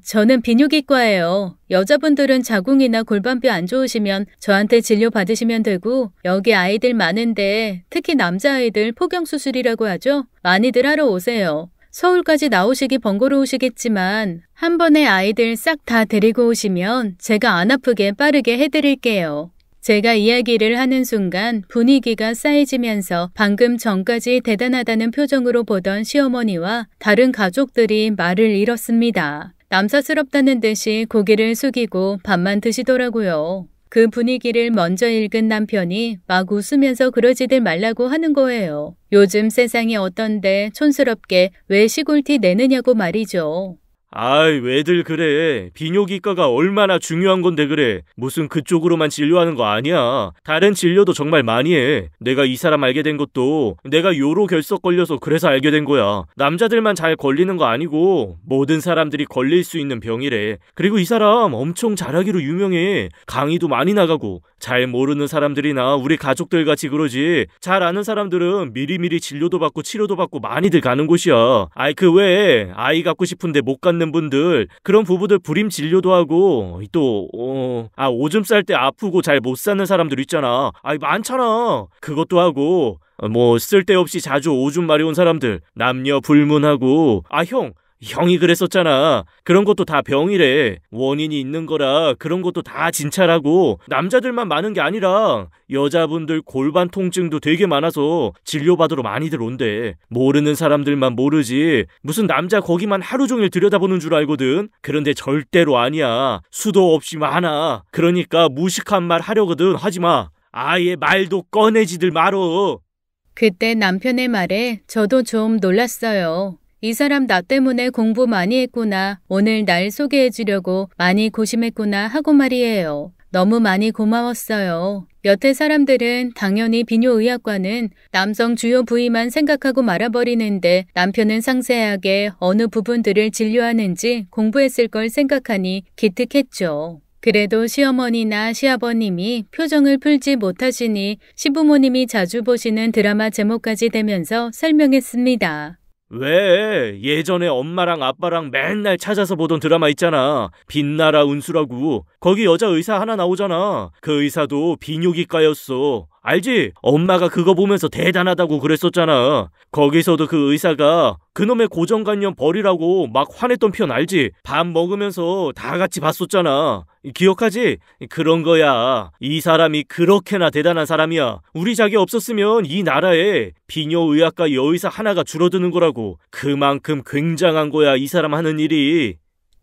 저는 비뇨기과예요. 여자분들은 자궁이나 골반뼈 안 좋으시면 저한테 진료 받으시면 되고 여기 아이들 많은데 특히 남자아이들 포경수술이라고 하죠. 많이들 하러 오세요. 서울까지 나오시기 번거로우시겠지만 한 번에 아이들 싹 다 데리고 오시면 제가 안 아프게 빠르게 해드릴게요. 제가 이야기를 하는 순간 분위기가 쌓여지면서 방금 전까지 대단하다는 표정으로 보던 시어머니와 다른 가족들이 말을 잃었습니다. 남사스럽다는 듯이 고개를 숙이고 밥만 드시더라고요. 그 분위기를 먼저 읽은 남편이 막 웃으면서 그러지들 말라고 하는 거예요. 요즘 세상이 어떤데 촌스럽게 왜 시골티 내느냐고 말이죠. 왜들 그래. 비뇨기과가 얼마나 중요한 건데 그래. 무슨 그쪽으로만 진료하는 거 아니야. 다른 진료도 정말 많이 해. 내가 이 사람 알게 된 것도 내가 요로 결석 걸려서 그래서 알게 된 거야. 남자들만 잘 걸리는 거 아니고 모든 사람들이 걸릴 수 있는 병이래. 그리고 이 사람 엄청 잘하기로 유명해. 강의도 많이 나가고. 잘 모르는 사람들이나 우리 가족들 같이 그러지. 잘 아는 사람들은 미리미리 진료도 받고 치료도 받고 많이들 가는 곳이야. 그 외에 아이 갖고 싶은데 못 갖는 분들, 그런 부부들 불임 진료도 하고 또 오줌 쌀 때 아프고 잘 못 사는 사람들 있잖아. 많잖아. 그것도 하고 쓸데없이 자주 오줌 마려운 사람들 남녀 불문하고 형이 그랬었잖아. 그런 것도 다 병이래. 원인이 있는 거라 그런 것도 다 진찰하고 남자들만 많은 게 아니라 여자분들 골반 통증도 되게 많아서 진료받으러 많이들 온대. 모르는 사람들만 모르지 무슨 남자 거기만 하루 종일 들여다보는 줄 알거든. 그런데 절대로 아니야. 수도 없이 많아. 그러니까 무식한 말 하려거든 하지마. 아예 말도 꺼내지들 말어. 그때 남편의 말에 저도 좀 놀랐어요. 이 사람 나 때문에 공부 많이 했구나. 오늘 날 소개해 주려고 많이 고심했구나 하고 말이에요. 너무 많이 고마웠어요. 여태 사람들은 당연히 비뇨의학과는 남성 주요 부위만 생각하고 말아버리는데 남편은 상세하게 어느 부분들을 진료하는지 공부했을 걸 생각하니 기특했죠. 그래도 시어머니나 시아버님이 표정을 풀지 못하시니 시부모님이 자주 보시는 드라마 제목까지 대면서 설명했습니다. 왜? 예전에 엄마랑 아빠랑 맨날 찾아서 보던 드라마 있잖아. 빛나라 운수라고. 거기 여자 의사 하나 나오잖아. 그 의사도 비뇨기과였어. 알지? 엄마가 그거 보면서 대단하다고 그랬었잖아. 거기서도 그 의사가 그놈의 고정관념 버리라고 막 화냈던 편 알지? 밥 먹으면서 다 같이 봤었잖아. 기억하지? 그런 거야. 이 사람이 그렇게나 대단한 사람이야. 우리 자기 없었으면 이 나라에 비뇨의학과 여의사 하나가 줄어드는 거라고. 그만큼 굉장한 거야, 이 사람 하는 일이.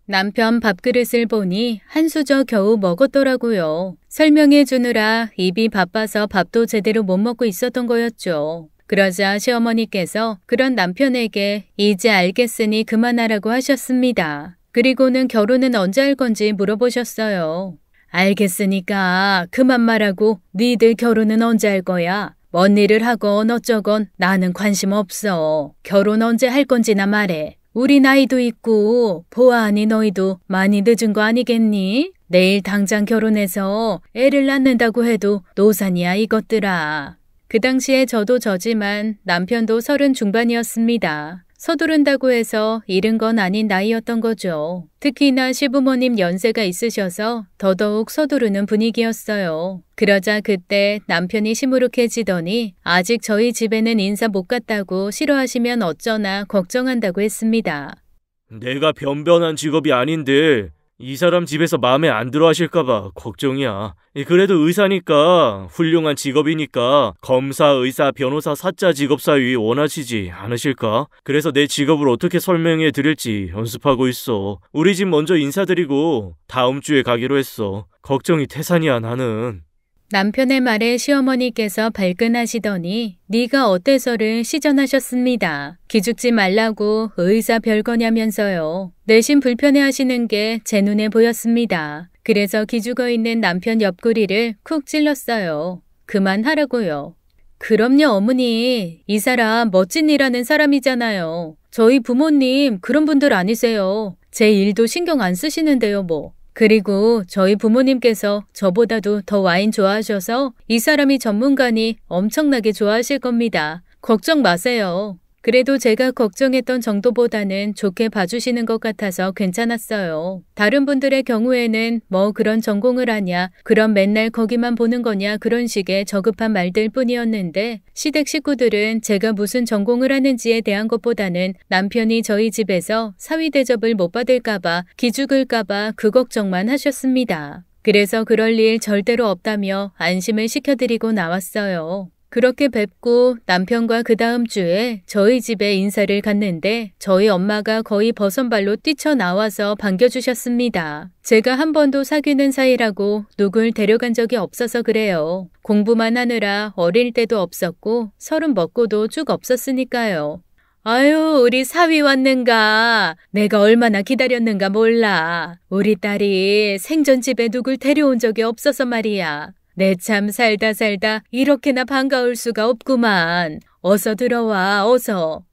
남편 밥그릇을 보니 한 수저 겨우 먹었더라고요. 설명해 주느라 입이 바빠서 밥도 제대로 못 먹고 있었던 거였죠. 그러자 시어머니께서 그런 남편에게 이제 알겠으니 그만하라고 하셨습니다. 그리고는 결혼은 언제 할 건지 물어보셨어요. 알겠으니까 그만 말하고 니들 결혼은 언제 할 거야? 뭔 일을 하건 어쩌건 나는 관심 없어. 결혼 언제 할 건지나 말해. 우리 나이도 있고 보아하니 너희도 많이 늦은 거 아니겠니? 내일 당장 결혼해서 애를 낳는다고 해도 노산이야 이것들아. 그 당시에 저도 저지만 남편도 30 중반이었습니다. 서두른다고 해서 이른 건 아닌 나이였던 거죠. 특히나 시부모님 연세가 있으셔서 더더욱 서두르는 분위기였어요. 그러자 그때 남편이 시무룩해지더니 아직 저희 집에는 인사 못 갔다고 싫어하시면 어쩌나 걱정한다고 했습니다. 내가 변변한 직업이 아닌데 이 사람 집에서 마음에 안 들어 하실까봐 걱정이야. 그래도 의사니까 훌륭한 직업이니까 검사, 의사, 변호사, 사자 직업 사위 원하시지 않으실까? 그래서 내 직업을 어떻게 설명해 드릴지 연습하고 있어. 우리 집 먼저 인사드리고 다음 주에 가기로 했어. 걱정이 태산이야 나는. 남편의 말에 시어머니께서 발끈하시더니 네가 어때서를 시전하셨습니다. 기죽지 말라고 의사 별거냐면서요. 내심 불편해하시는 게 제 눈에 보였습니다. 그래서 기죽어 있는 남편 옆구리를 쿡 찔렀어요. 그만하라고요. 그럼요 어머니. 이 사람 멋진 일하는 사람이잖아요. 저희 부모님 그런 분들 아니세요. 제 일도 신경 안 쓰시는데요 뭐. 그리고 저희 부모님께서 저보다도 더 와인 좋아하셔서 이 사람이 전문가니 엄청나게 좋아하실 겁니다. 걱정 마세요. 그래도 제가 걱정했던 정도보다는 좋게 봐주시는 것 같아서 괜찮았어요. 다른 분들의 경우에는 뭐 그런 전공을 하냐, 그럼 맨날 거기만 보는 거냐 그런 식의 저급한 말들 뿐이었는데 시댁 식구들은 제가 무슨 전공을 하는지에 대한 것보다는 남편이 저희 집에서 사위 대접을 못 받을까봐 기죽을까봐 그 걱정만 하셨습니다. 그래서 그럴 일 절대로 없다며 안심을 시켜드리고 나왔어요. 그렇게 뵙고 남편과 그 다음 주에 저희 집에 인사를 갔는데 저희 엄마가 거의 버선발로 뛰쳐나와서 반겨주셨습니다. 제가 한 번도 사귀는 사이라고 누굴 데려간 적이 없어서 그래요. 공부만 하느라 어릴 때도 없었고 30 먹고도 쭉 없었으니까요. 아유 우리 사위 왔는가. 내가 얼마나 기다렸는가 몰라. 우리 딸이 생전 집에 누굴 데려온 적이 없어서 말이야. 내 참 살다 이렇게나 반가울 수가 없구만. 어서 들어와 어서.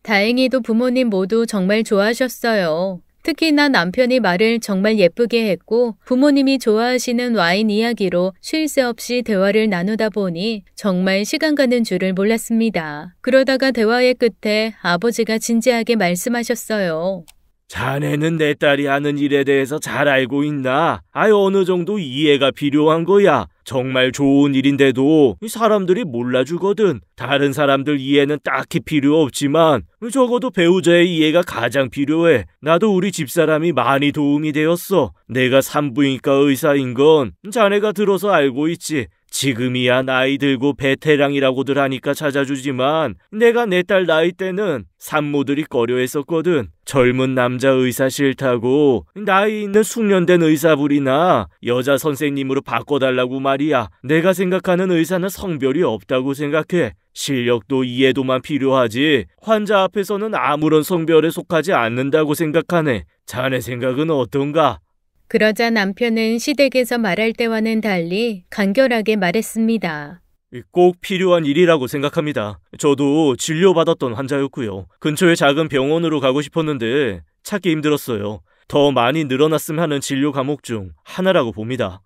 다행히도 부모님 모두 정말 좋아하셨어요. 특히나 남편이 말을 정말 예쁘게 했고 부모님이 좋아하시는 와인 이야기로 쉴 새 없이 대화를 나누다 보니 정말 시간 가는 줄을 몰랐습니다. 그러다가 대화의 끝에 아버지가 진지하게 말씀하셨어요. 자네는 내 딸이 하는 일에 대해서 잘 알고 있나? 어느 정도 이해가 필요한 거야. 정말 좋은 일인데도 사람들이 몰라주거든. 다른 사람들 이해는 딱히 필요 없지만 적어도 배우자의 이해가 가장 필요해. 나도 우리 집사람이 많이 도움이 되었어. 내가 산부인과 의사인 건 자네가 들어서 알고 있지. 지금이야 나이 들고 베테랑이라고들 하니까 찾아주지만 내가 내 딸 나이 때는 산모들이 꺼려했었거든. 젊은 남자 의사 싫다고 나이 있는 숙련된 의사불이나 여자 선생님으로 바꿔달라고 말이야. 내가 생각하는 의사는 성별이 없다고 생각해. 실력도 이해도만 필요하지 환자 앞에서는 아무런 성별에 속하지 않는다고 생각하네. 자네 생각은 어떤가? 그러자 남편은 시댁에서 말할 때와는 달리 간결하게 말했습니다. 꼭 필요한 일이라고 생각합니다. 저도 진료받았던 환자였고요. 근처에 작은 병원으로 가고 싶었는데 찾기 힘들었어요. 더 많이 늘어났으면 하는 진료 과목 중 하나라고 봅니다.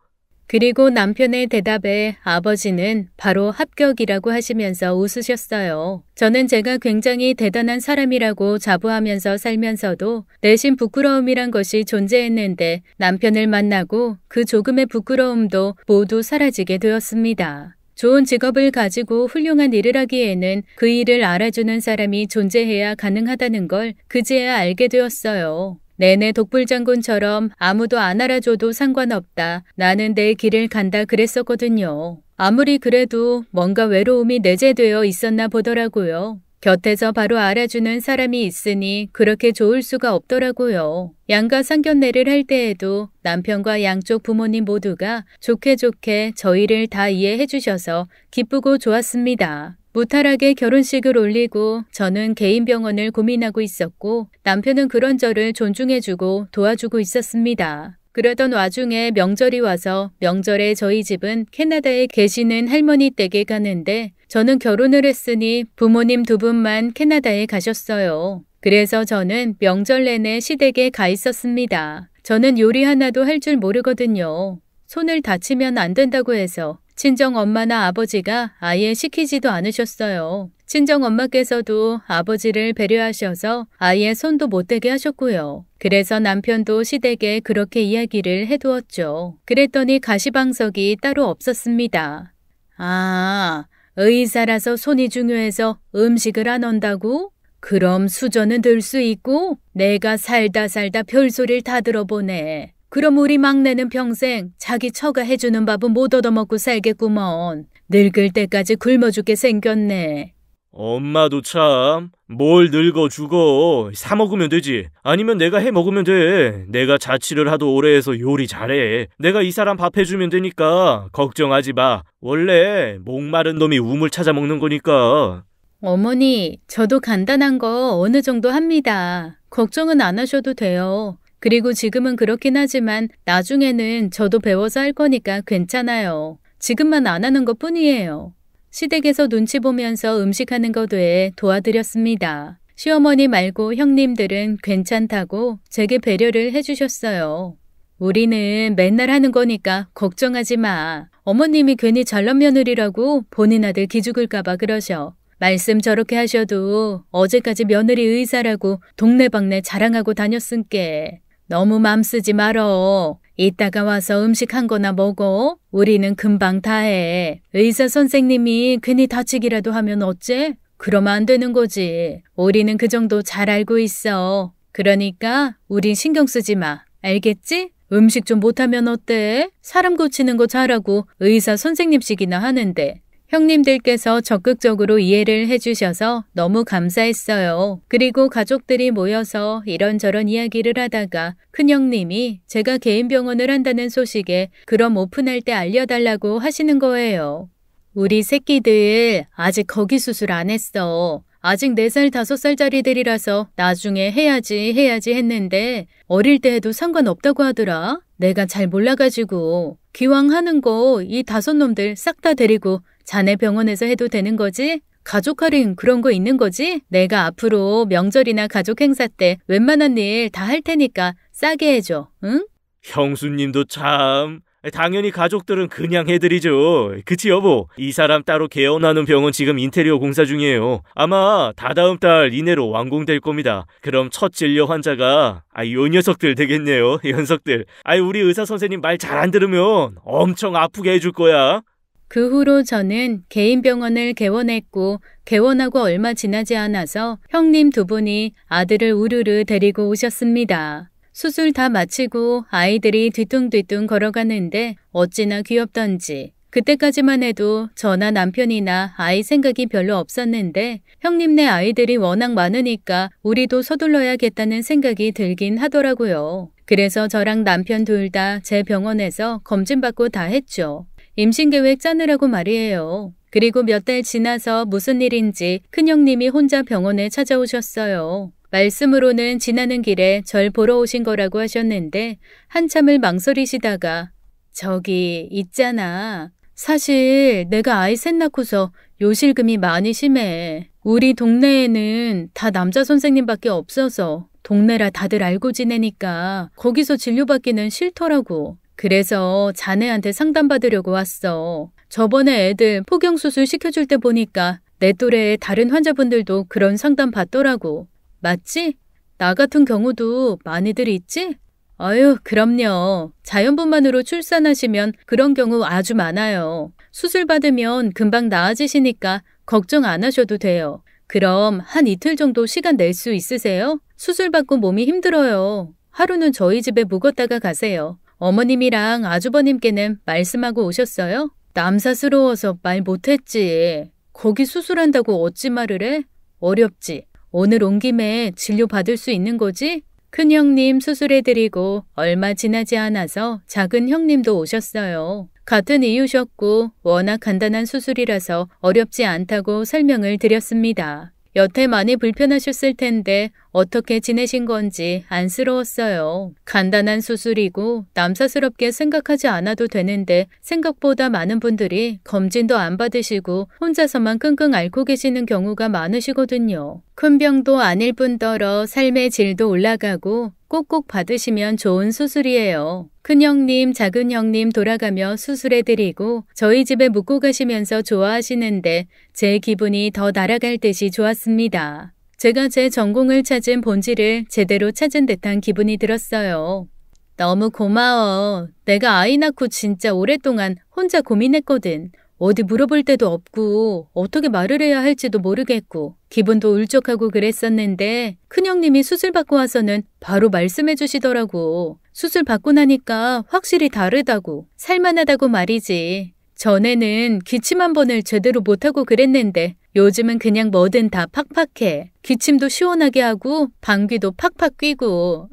그리고 남편의 대답에 아버지는 바로 합격이라고 하시면서 웃으셨어요. 저는 제가 굉장히 대단한 사람이라고 자부하면서 살면서도 내심 부끄러움이란 것이 존재했는데 남편을 만나고 그 조금의 부끄러움도 모두 사라지게 되었습니다. 좋은 직업을 가지고 훌륭한 일을 하기에는 그 일을 알아주는 사람이 존재해야 가능하다는 걸 그제야 알게 되었어요. 내내 독불장군처럼 아무도 안 알아줘도 상관없다. 나는 내 길을 간다 그랬었거든요. 아무리 그래도 뭔가 외로움이 내재되어 있었나 보더라고요. 곁에서 바로 알아주는 사람이 있으니 그렇게 좋을 수가 없더라고요. 양가 상견례를 할 때에도 남편과 양쪽 부모님 모두가 좋게 저희를 다 이해해 주셔서 기쁘고 좋았습니다. 무탈하게 결혼식을 올리고 저는 개인 병원을 고민하고 있었고 남편은 그런 저를 존중해주고 도와주고 있었습니다. 그러던 와중에 명절이 와서 명절에 저희 집은 캐나다에 계시는 할머니 댁에 가는데 저는 결혼을 했으니 부모님 2분만 캐나다에 가셨어요. 그래서 저는 명절 내내 시댁에 가 있었습니다. 저는 요리 하나도 할 줄 모르거든요. 손을 다치면 안 된다고 해서 친정 엄마나 아버지가 아예 시키지도 않으셨어요. 친정 엄마께서도 아버지를 배려하셔서 아예 손도 못 대게 하셨고요. 그래서 남편도 시댁에 그렇게 이야기를 해두었죠. 그랬더니 가시방석이 따로 없었습니다. 아, 의사라서 손이 중요해서 음식을 안 한다고? 그럼 수저는 들 수 있고 내가 살다 별소리를 다 들어보네. 그럼 우리 막내는 평생 자기 처가 해주는 밥은 못 얻어먹고 살겠구먼. 늙을 때까지 굶어 죽게 생겼네. 엄마도 참, 뭘 늙어 죽어. 사 먹으면 되지. 아니면 내가 해 먹으면 돼. 내가 자취를 하도 오래 해서 요리 잘해. 내가 이 사람 밥 해주면 되니까 걱정하지 마. 원래 목마른 놈이 우물 찾아 먹는 거니까. 어머니, 저도 간단한 거 어느 정도 합니다. 걱정은 안 하셔도 돼요. 그리고 지금은 그렇긴 하지만 나중에는 저도 배워서 할 거니까 괜찮아요. 지금만 안 하는 것 뿐이에요. 시댁에서 눈치 보면서 음식하는 것 외에 도와드렸습니다. 시어머니 말고 형님들은 괜찮다고 제게 배려를 해주셨어요. 우리는 맨날 하는 거니까 걱정하지 마. 어머님이 괜히 잘난 며느리라고 본인 아들 기죽을까봐 그러셔. 말씀 저렇게 하셔도 어제까지 며느리 의사라고 동네방네 자랑하고 다녔은께. 너무 맘 쓰지 말어. 이따가 와서 음식 한 거나 먹어. 우리는 금방 다 해. 의사 선생님이 괜히 다치기라도 하면 어째? 그러면 안 되는 거지. 우리는 그 정도 잘 알고 있어. 그러니까 우린 신경 쓰지 마. 알겠지? 음식 좀 못하면 어때? 사람 고치는 거 잘하고 의사 선생님씩이나 하는데. 형님들께서 적극적으로 이해를 해주셔서 너무 감사했어요. 그리고 가족들이 모여서 이런저런 이야기를 하다가 큰형님이 제가 개인 병원을 한다는 소식에 그럼 오픈할 때 알려달라고 하시는 거예요. 우리 새끼들 아직 거기 수술 안 했어. 아직 4살, 5살짜리들이라서 나중에 해야지 했는데 어릴 때 해도 상관없다고 하더라. 내가 잘 몰라가지고. 기왕 하는 거 이 5놈들 싹 다 데리고 자네 병원에서 해도 되는 거지? 가족 할인 그런 거 있는 거지? 내가 앞으로 명절이나 가족 행사 때 웬만한 일 다 할 테니까 싸게 해줘, 응? 형수님도 참. 당연히 가족들은 그냥 해드리죠. 그치 여보? 이 사람 따로 개원하는 병원 지금 인테리어 공사 중이에요. 아마 다다음 달 이내로 완공될 겁니다. 그럼 첫 진료 환자가 요 녀석들 되겠네요. 녀석들. 우리 의사 선생님 말 잘 안 들으면 엄청 아프게 해줄 거야. 그 후로 저는 개인 병원을 개원했고 개원하고 얼마 지나지 않아서 형님 2분이 아들을 우르르 데리고 오셨습니다. 수술 다 마치고 아이들이 뒤뚱뒤뚱 걸어가는데 어찌나 귀엽던지. 그때까지만 해도 저나 남편이나 아이 생각이 별로 없었는데 형님네 아이들이 워낙 많으니까 우리도 서둘러야겠다는 생각이 들긴 하더라고요. 그래서 저랑 남편 둘 다 제 병원에서 검진받고 다 했죠. 임신계획 짜느라고 말이에요. 그리고 몇 달 지나서 무슨 일인지 큰형님이 혼자 병원에 찾아오셨어요. 말씀으로는 지나는 길에 절 보러 오신 거라고 하셨는데 한참을 망설이시다가 저기 있잖아. 사실 내가 아이 셋 낳고서 요실금이 많이 심해. 우리 동네에는 다 남자 선생님밖에 없어서 동네라 다들 알고 지내니까 거기서 진료받기는 싫더라고. 그래서 자네한테 상담받으려고 왔어. 저번에 애들 포경수술 시켜줄 때 보니까 내 또래의 다른 환자분들도 그런 상담 받더라고. 맞지? 나 같은 경우도 많이들 있지? 아유, 그럼요. 자연분만으로 출산하시면 그런 경우 아주 많아요. 수술 받으면 금방 나아지시니까 걱정 안 하셔도 돼요. 그럼 한 이틀 정도 시간 낼 수 있으세요? 수술 받고 몸이 힘들어요. 하루는 저희 집에 묵었다가 가세요. 어머님이랑 아주버님께는 말씀하고 오셨어요? 남사스러워서 말 못했지. 거기 수술한다고 어찌 말을 해? 어렵지. 오늘 온 김에 진료 받을 수 있는 거지? 큰형님 수술해드리고 얼마 지나지 않아서 작은 형님도 오셨어요. 같은 이유셨고 워낙 간단한 수술이라서 어렵지 않다고 설명을 드렸습니다. 여태 많이 불편하셨을 텐데 어떻게 지내신 건지 안쓰러웠어요. 간단한 수술이고 남사스럽게 생각하지 않아도 되는데 생각보다 많은 분들이 검진도 안 받으시고 혼자서만 끙끙 앓고 계시는 경우가 많으시거든요. 큰 병도 아닐 뿐더러 삶의 질도 올라가고 꼭꼭 받으시면 좋은 수술이에요. 큰형님, 작은형님 돌아가며 수술해드리고 저희 집에 묵고 가시면서 좋아하시는데 제 기분이 더 날아갈 듯이 좋았습니다. 제가 제 전공을 찾은 본질을 제대로 찾은 듯한 기분이 들었어요. 너무 고마워. 내가 아이 낳고 진짜 오랫동안 혼자 고민했거든. 어디 물어볼 데도 없고 어떻게 말을 해야 할지도 모르겠고 기분도 울적하고 그랬었는데 큰형님이 수술 받고 와서는 바로 말씀해 주시더라고. 수술 받고 나니까 확실히 다르다고, 살만하다고 말이지. 전에는 기침 한 번을 제대로 못하고 그랬는데 요즘은 그냥 뭐든 다 팍팍해. 기침도 시원하게 하고 방귀도 팍팍 뀌고.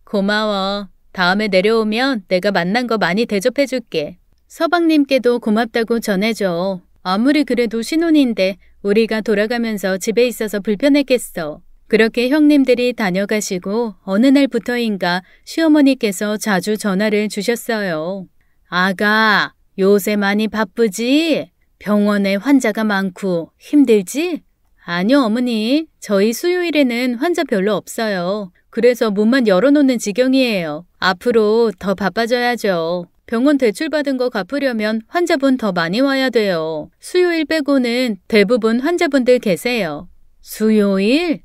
고마워. 다음에 내려오면 내가 만난 거 많이 대접해줄게. 서방님께도 고맙다고 전해줘. 아무리 그래도 신혼인데 우리가 돌아가면서 집에 있어서 불편했겠어. 그렇게 형님들이 다녀가시고 어느 날부터인가 시어머니께서 자주 전화를 주셨어요. 아가, 요새 많이 바쁘지? 병원에 환자가 많고 힘들지? 아니요, 어머니. 저희 수요일에는 환자 별로 없어요. 그래서 문만 열어놓는 지경이에요. 앞으로 더 바빠져야죠. 병원 대출받은 거 갚으려면 환자분 더 많이 와야 돼요. 수요일 빼고는 대부분 환자분들 계세요. 수요일?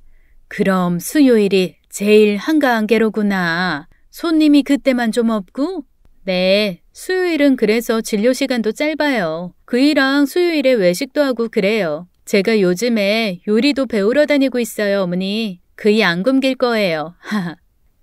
그럼 수요일이 제일 한가한 게로구나. 손님이 그때만 좀 없고? 네, 수요일은 그래서 진료 시간도 짧아요. 그이랑 수요일에 외식도 하고 그래요. 제가 요즘에 요리도 배우러 다니고 있어요, 어머니. 그이 안 굶길 거예요. 하하.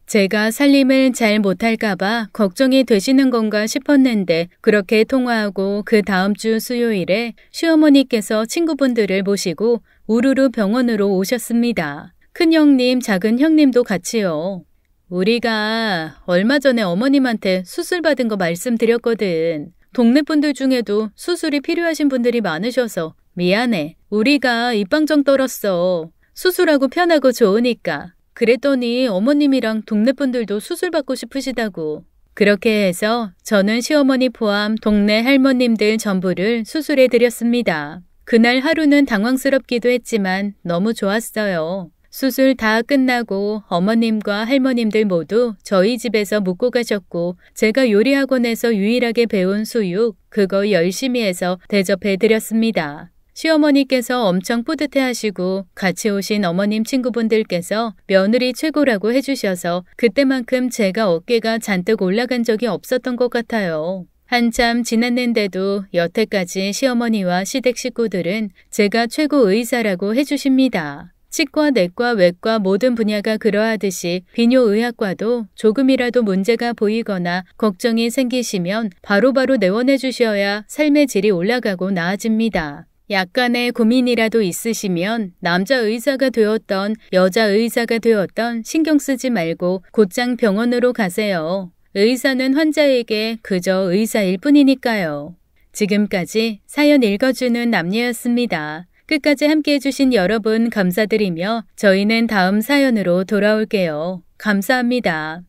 제가 살림을 잘 못할까봐 걱정이 되시는 건가 싶었는데 그렇게 통화하고 그 다음 주 수요일에 시어머니께서 친구분들을 모시고 우르르 병원으로 오셨습니다. 큰형님, 작은형님도 같이요. 우리가 얼마 전에 어머님한테 수술 받은 거 말씀드렸거든. 동네 분들 중에도 수술이 필요하신 분들이 많으셔서 미안해. 우리가 입방정 떨었어. 수술하고 편하고 좋으니까. 그랬더니 어머님이랑 동네 분들도 수술 받고 싶으시다고. 그렇게 해서 저는 시어머니 포함 동네 할머님들 전부를 수술해 드렸습니다. 그날 하루는 당황스럽기도 했지만 너무 좋았어요. 수술 다 끝나고 어머님과 할머님들 모두 저희 집에서 묵고 가셨고 제가 요리학원에서 유일하게 배운 수육 그거 열심히 해서 대접해 드렸습니다. 시어머니께서 엄청 뿌듯해 하시고 같이 오신 어머님 친구분들께서 며느리 최고라고 해주셔서 그때만큼 제가 어깨가 잔뜩 올라간 적이 없었던 것 같아요. 한참 지났는데도 여태까지 시어머니와 시댁 식구들은 제가 최고 의사라고 해주십니다. 치과, 내과, 외과 모든 분야가 그러하듯이 비뇨의학과도 조금이라도 문제가 보이거나 걱정이 생기시면 바로바로 내원해 주셔야 삶의 질이 올라가고 나아집니다. 약간의 고민이라도 있으시면 남자 의사가 되었던 여자 의사가 되었던 신경 쓰지 말고 곧장 병원으로 가세요. 의사는 환자에게 그저 의사일 뿐이니까요. 지금까지 사연 읽어주는 남녀였습니다. 끝까지 함께 해주신 여러분 감사드리며 저희는 다음 사연으로 돌아올게요. 감사합니다.